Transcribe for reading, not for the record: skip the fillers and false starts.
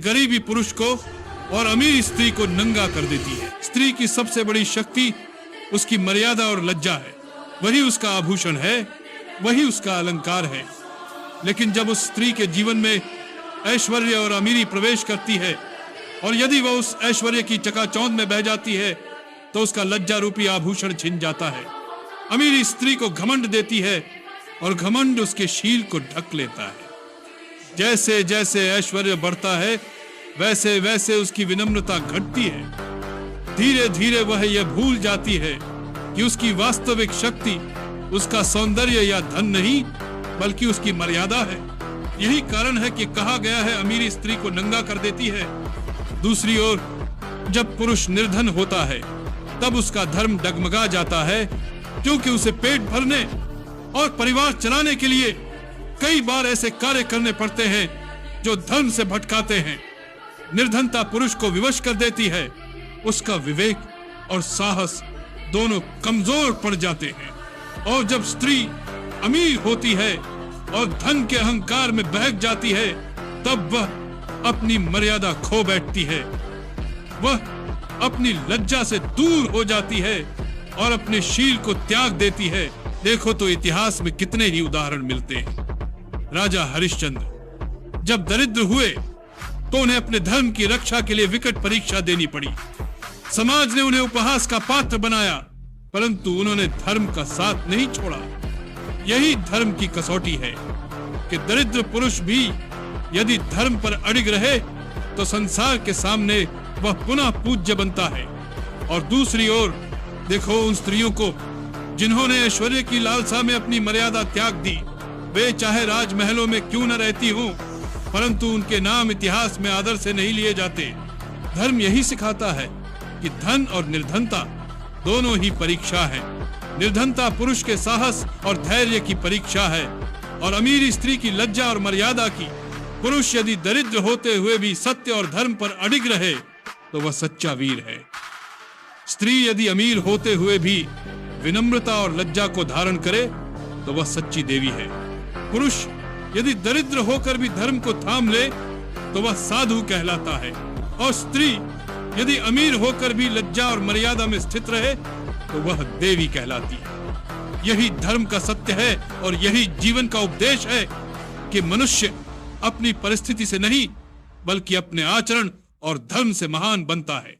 गरीबी पुरुष को और अमीर स्त्री को नंगा कर देती है। स्त्री की सबसे बड़ी शक्ति उसकी मर्यादा और लज्जा है। वही उसका आभूषण है, वही उसका अलंकार है। लेकिन जब उस स्त्री के जीवन में ऐश्वर्य और अमीरी प्रवेश करती है और यदि वह उस ऐश्वर्य की चकाचौंध में बह जाती है तो उसका लज्जा रूपी आभूषण छिन जाता है। अमीरी स्त्री को घमंड देती है और घमंड उसके शील को ढक लेता है। जैसे जैसे ऐश्वर्य बढ़ता है वैसे वैसे उसकी विनम्रता घटती है। धीरे धीरे वह यह भूल जाती है कि उसकी वास्तविक शक्ति उसका सौंदर्य या धन नहीं बल्कि उसकी मर्यादा है। यही कारण है कि कहा गया है अमीरी स्त्री को नंगा कर देती है। दूसरी ओर जब पुरुष निर्धन होता है तब उसका धर्म डगमगा जाता है, क्योंकि उसे पेट भरने और परिवार चलाने के लिए कई बार ऐसे कार्य करने पड़ते हैं जो धर्म से भटकाते हैं। निर्धनता पुरुष को विवश कर देती है। उसका विवेक और साहस दोनों कमजोर पड़ जाते हैं। और जब स्त्री अमीर होती है और धन के अहंकार में बहक जाती है तब वह अपनी मर्यादा खो बैठती है। वह अपनी लज्जा से दूर हो जाती है और अपने शील को त्याग देती है। देखो तो इतिहास में कितने ही उदाहरण मिलते हैं। राजा हरिश्चंद्र जब दरिद्र हुए तो उन्हें अपने धर्म की रक्षा के लिए विकट परीक्षा देनी पड़ी। समाज ने उन्हें उपहास का पात्र बनाया, परंतु उन्होंने धर्म का साथ नहीं छोड़ा। यही धर्म की कसौटी है कि दरिद्र पुरुष भी यदि धर्म पर अड़िग रहे तो संसार के सामने वह पुनः पूज्य बनता है। और दूसरी ओर देखो उन स्त्रियों को जिन्होंने ऐश्वर्य की लालसा में अपनी मर्यादा त्याग दी। वे चाहे राजमहलों में क्यों न रहती हों, परंतु उनके नाम इतिहास में आदर से नहीं लिए जाते। धर्म यही सिखाता है कि धन और निर्धनता दोनों ही परीक्षा है। निर्धनता पुरुष के साहस और धैर्य की परीक्षा है और अमीर स्त्री की लज्जा और मर्यादा की। पुरुष यदि दरिद्र होते हुए भी सत्य और धर्म पर अडिग रहे तो वह सच्चा वीर है। स्त्री यदि अमीर होते हुए भी विनम्रता और लज्जा को धारण करे तो वह सच्ची देवी है। पुरुष यदि दरिद्र होकर भी धर्म को थाम ले तो वह साधु कहलाता है। और स्त्री यदि अमीर होकर भी लज्जा और मर्यादा में स्थित रहे तो वह देवी कहलाती है। यही धर्म का सत्य है और यही जीवन का उपदेश है कि मनुष्य अपनी परिस्थिति से नहीं बल्कि अपने आचरण और धर्म से महान बनता है।